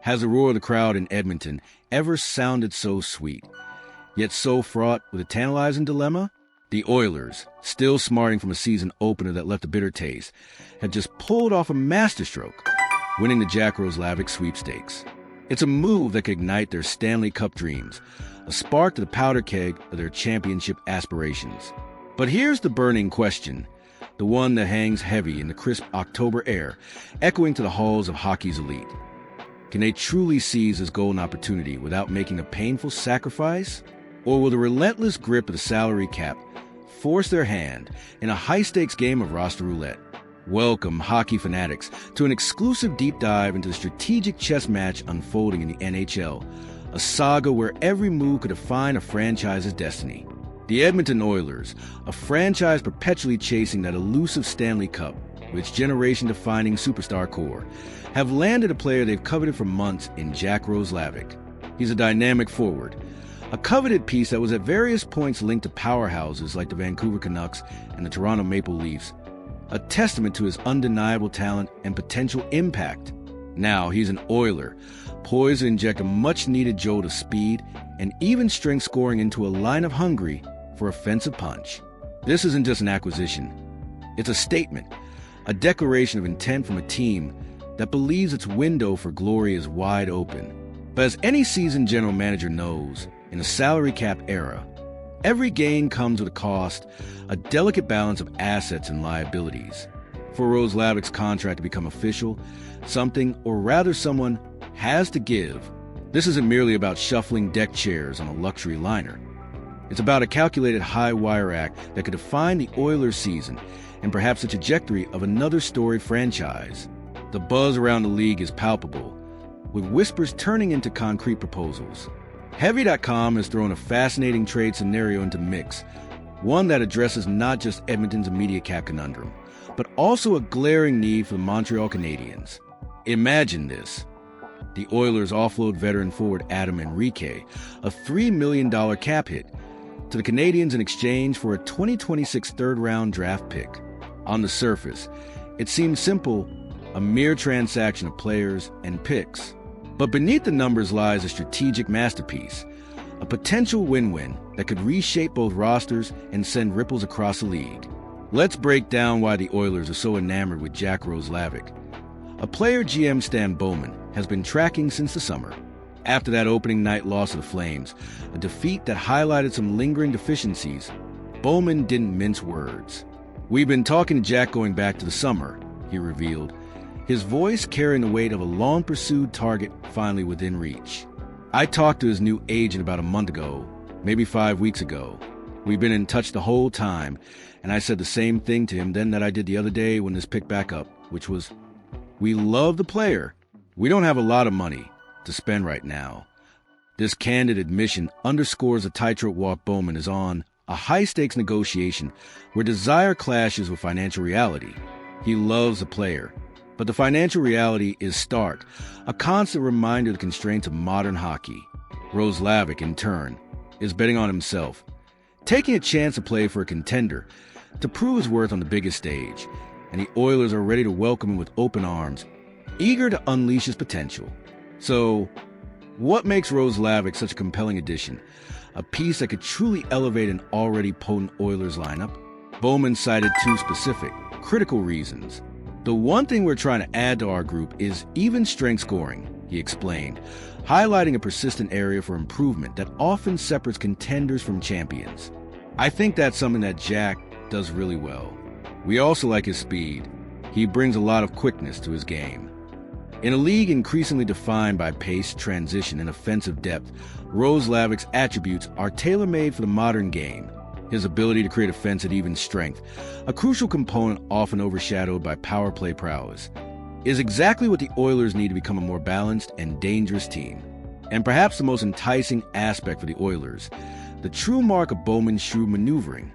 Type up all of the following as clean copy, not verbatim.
Has the roar of the crowd in Edmonton ever sounded so sweet, yet so fraught with a tantalizing dilemma? The Oilers, still smarting from a season opener that left a bitter taste, had just pulled off a masterstroke, winning the Jack Roslovic sweepstakes. It's a move that could ignite their Stanley Cup dreams, a spark to the powder keg of their championship aspirations. But here's the burning question, the one that hangs heavy in the crisp October air, echoing to the halls of hockey's elite. Can they truly seize this golden opportunity without making a painful sacrifice? Or will the relentless grip of the salary cap force their hand in a high-stakes game of roster roulette? Welcome, hockey fanatics, to an exclusive deep dive into the strategic chess match unfolding in the NHL, a saga where every move could define a franchise's destiny. The Edmonton Oilers, a franchise perpetually chasing that elusive Stanley Cup with its generation-defining superstar core, have landed a player they've coveted for months in Jack Roslovic. He's a dynamic forward, a coveted piece that was at various points linked to powerhouses like the Vancouver Canucks and the Toronto Maple Leafs, a testament to his undeniable talent and potential impact. Now he's an Oiler, poised to inject a much-needed jolt of speed and even strength scoring into a lineup hungry for offensive punch. This isn't just an acquisition. It's a statement, a declaration of intent from a team that believes its window for glory is wide open. But as any seasoned general manager knows, in a salary cap era, every gain comes with a cost, a delicate balance of assets and liabilities. For Roslovic's contract to become official, something, or rather someone, has to give. This isn't merely about shuffling deck chairs on a luxury liner. It's about a calculated high-wire act that could define the Oilers season and perhaps the trajectory of another storied franchise. The buzz around the league is palpable, with whispers turning into concrete proposals. Heavy.com has thrown a fascinating trade scenario into the mix, one that addresses not just Edmonton's immediate cap conundrum, but also a glaring need for the Montreal Canadiens. Imagine this. The Oilers offload veteran forward Adam Henrique, a $3 million cap hit, to the Canadiens in exchange for a 2026 third-round draft pick. On the surface, it seems simple, a mere transaction of players and picks. But beneath the numbers lies a strategic masterpiece, a potential win-win that could reshape both rosters and send ripples across the league. Let's break down why the Oilers are so enamored with Jack Roslovic, a player GM Stan Bowman has been tracking since the summer. After that opening night loss to the Flames, a defeat that highlighted some lingering deficiencies, Bowman didn't mince words. "We've been talking to Jack going back to the summer," he revealed, his voice carrying the weight of a long-pursued target finally within reach. "I talked to his new agent about a month ago, maybe 5 weeks ago. We've been in touch the whole time, and I said the same thing to him then that I did the other day when this picked back up, which was, we love the player. We don't have a lot of money to spend right now." This candid admission underscores the tightrope walk Bowman is on, a high-stakes negotiation where desire clashes with financial reality. He loves the player, but the financial reality is stark, a constant reminder of the constraints of modern hockey. Roslovic, in turn, is betting on himself, taking a chance to play for a contender, to prove his worth on the biggest stage, and the Oilers are ready to welcome him with open arms, eager to unleash his potential. So, what makes Roslovic such a compelling addition, a piece that could truly elevate an already potent Oilers lineup? Bowman cited two specific, critical reasons. "The one thing we're trying to add to our group is even strength scoring," he explained, highlighting a persistent area for improvement that often separates contenders from champions. "I think that's something that Jack does really well. We also like his speed. He brings a lot of quickness to his game." In a league increasingly defined by pace, transition, and offensive depth, Roslovic's attributes are tailor-made for the modern game. His ability to create offense at even strength, a crucial component often overshadowed by power play prowess, is exactly what the Oilers need to become a more balanced and dangerous team. And perhaps the most enticing aspect for the Oilers, the true mark of Bowman's shrewd maneuvering.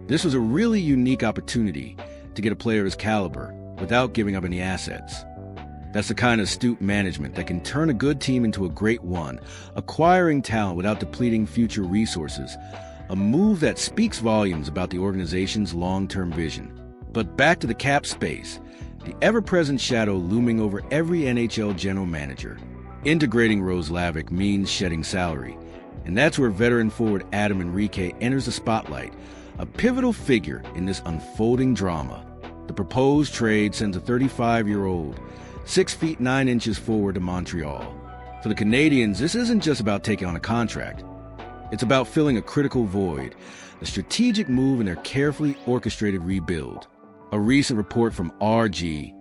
This was a really unique opportunity to get a player of his caliber without giving up any assets. That's the kind of astute management that can turn a good team into a great one, acquiring talent without depleting future resources, a move that speaks volumes about the organization's long-term vision. But back to the cap space, the ever-present shadow looming over every NHL general manager. Integrating Roslovic means shedding salary, and that's where veteran forward Adam Henrique enters the spotlight, a pivotal figure in this unfolding drama. The proposed trade sends a 35-year-old, 6 feet 9 inches forward to Montreal. For the Canadiens, this isn't just about taking on a contract. It's about filling a critical void, a strategic move in their carefully orchestrated rebuild. A recent report from RG,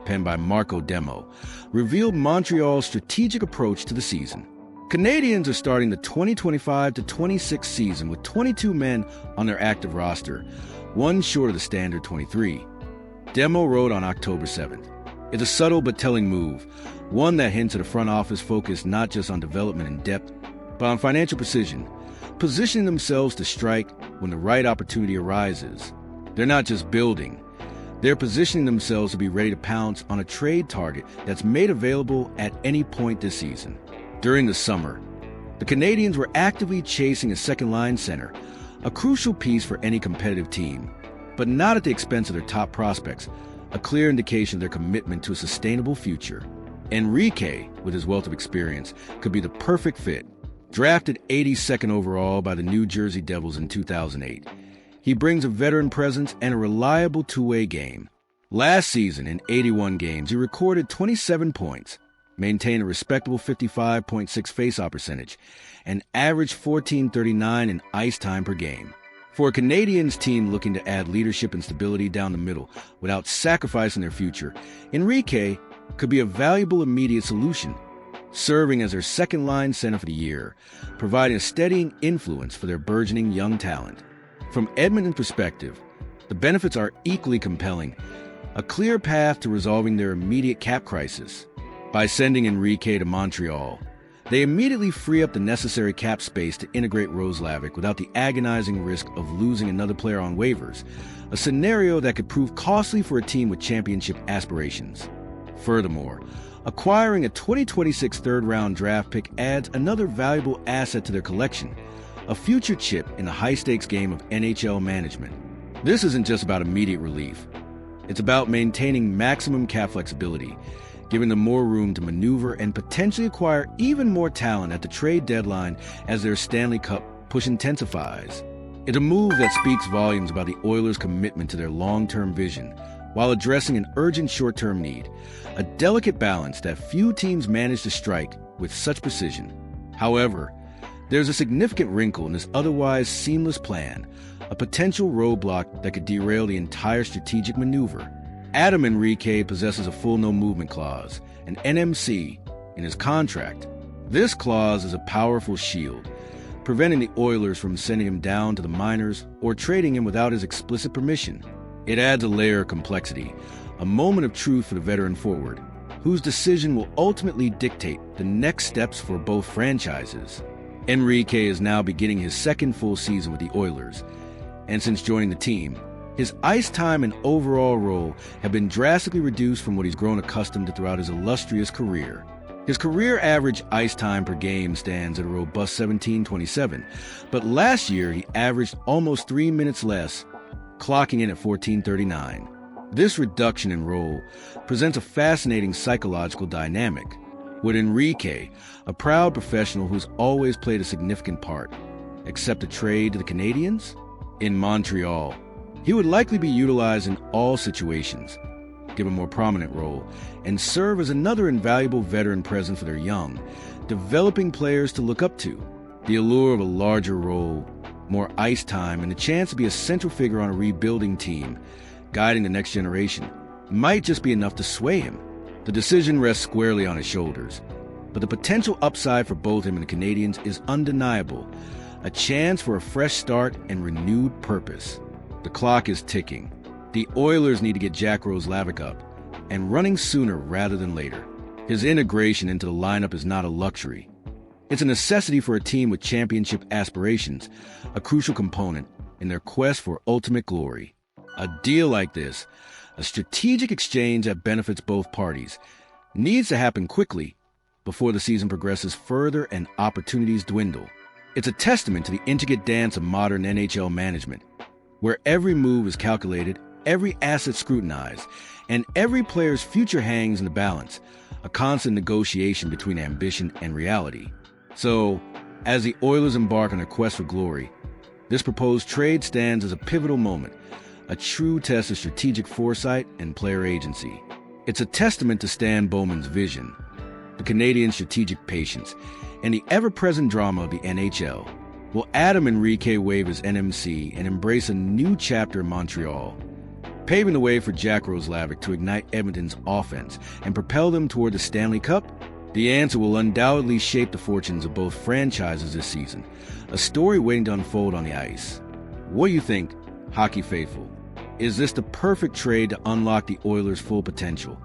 penned by Marco Demo, revealed Montreal's strategic approach to the season. Canadiens are starting the 2025-26 season with 22 men on their active roster, one short of the standard 23. Demo wrote on October 7th. It's a subtle but telling move, one that hints at a front office focused not just on development and depth, but on financial precision, positioning themselves to strike when the right opportunity arises. They're not just building. They're positioning themselves to be ready to pounce on a trade target that's made available at any point this season. During the summer, the Canadiens were actively chasing a second-line center, a crucial piece for any competitive team, but not at the expense of their top prospects, a clear indication of their commitment to a sustainable future. Henrique, with his wealth of experience, could be the perfect fit. Drafted 82nd overall by the New Jersey Devils in 2008, he brings a veteran presence and a reliable two-way game. Last season, in 81 games, he recorded 27 points, maintained a respectable 55.6 faceoff percentage, and averaged .1439 in ice time per game. For a Canadiens team looking to add leadership and stability down the middle without sacrificing their future, Henrique could be a valuable immediate solution, serving as their second-line center for the year, providing a steadying influence for their burgeoning young talent. From Edmonton's perspective, the benefits are equally compelling, a clear path to resolving their immediate cap crisis. By sending Henrique to Montreal, they immediately free up the necessary cap space to integrate Roslovic without the agonizing risk of losing another player on waivers, a scenario that could prove costly for a team with championship aspirations. Furthermore, acquiring a 2026 third-round draft pick adds another valuable asset to their collection, a future chip in the high-stakes game of NHL management. This isn't just about immediate relief. It's about maintaining maximum cap flexibility, giving them more room to maneuver and potentially acquire even more talent at the trade deadline as their Stanley Cup push intensifies. It's a move that speaks volumes about the Oilers' commitment to their long-term vision while addressing an urgent short-term need, a delicate balance that few teams manage to strike with such precision. However, there's a significant wrinkle in this otherwise seamless plan, a potential roadblock that could derail the entire strategic maneuver. Adam Henrique possesses a full no-movement clause, an NMC, in his contract. This clause is a powerful shield, preventing the Oilers from sending him down to the minors or trading him without his explicit permission. It adds a layer of complexity, a moment of truth for the veteran forward, whose decision will ultimately dictate the next steps for both franchises. Henrique is now beginning his second full season with the Oilers, and since joining the team, his ice time and overall role have been drastically reduced from what he's grown accustomed to throughout his illustrious career. His career average ice time per game stands at a robust 17:27, but last year he averaged almost 3 minutes less, clocking in at 14:39. This reduction in role presents a fascinating psychological dynamic. Would Henrique, a proud professional who's always played a significant part, accept a trade to the Canadiens? In Montreal, he would likely be utilized in all situations, give a more prominent role, and serve as another invaluable veteran presence for their young, developing players to look up to. The allure of a larger role, more ice time, and the chance to be a central figure on a rebuilding team, guiding the next generation, might just be enough to sway him. The decision rests squarely on his shoulders, but the potential upside for both him and the Canadiens is undeniable, a chance for a fresh start and renewed purpose. The clock is ticking. The Oilers need to get Jack Roslovic up, and running sooner rather than later. His integration into the lineup is not a luxury. It's a necessity for a team with championship aspirations, a crucial component in their quest for ultimate glory. A deal like this, a strategic exchange that benefits both parties, needs to happen quickly before the season progresses further and opportunities dwindle. It's a testament to the intricate dance of modern NHL management, where every move is calculated, every asset scrutinized, and every player's future hangs in the balance, a constant negotiation between ambition and reality. So, as the Oilers embark on their quest for glory, this proposed trade stands as a pivotal moment, a true test of strategic foresight and player agency. It's a testament to Stan Bowman's vision, the Canadiens' strategic patience, and the ever-present drama of the NHL. Will Adam Henrique waive his NMC and embrace a new chapter in Montreal, paving the way for Jack Roslovic to ignite Edmonton's offense and propel them toward the Stanley Cup? The answer will undoubtedly shape the fortunes of both franchises this season, a story waiting to unfold on the ice. What do you think, hockey faithful? Is this the perfect trade to unlock the Oilers' full potential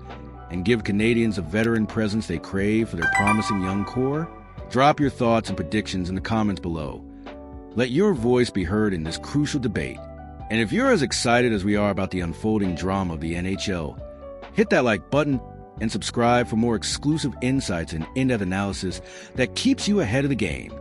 and give Canadians a veteran presence they crave for their promising young core? Drop your thoughts and predictions in the comments below. Let your voice be heard in this crucial debate. And if you're as excited as we are about the unfolding drama of the NHL, hit that like button and subscribe for more exclusive insights and in-depth analysis that keeps you ahead of the game.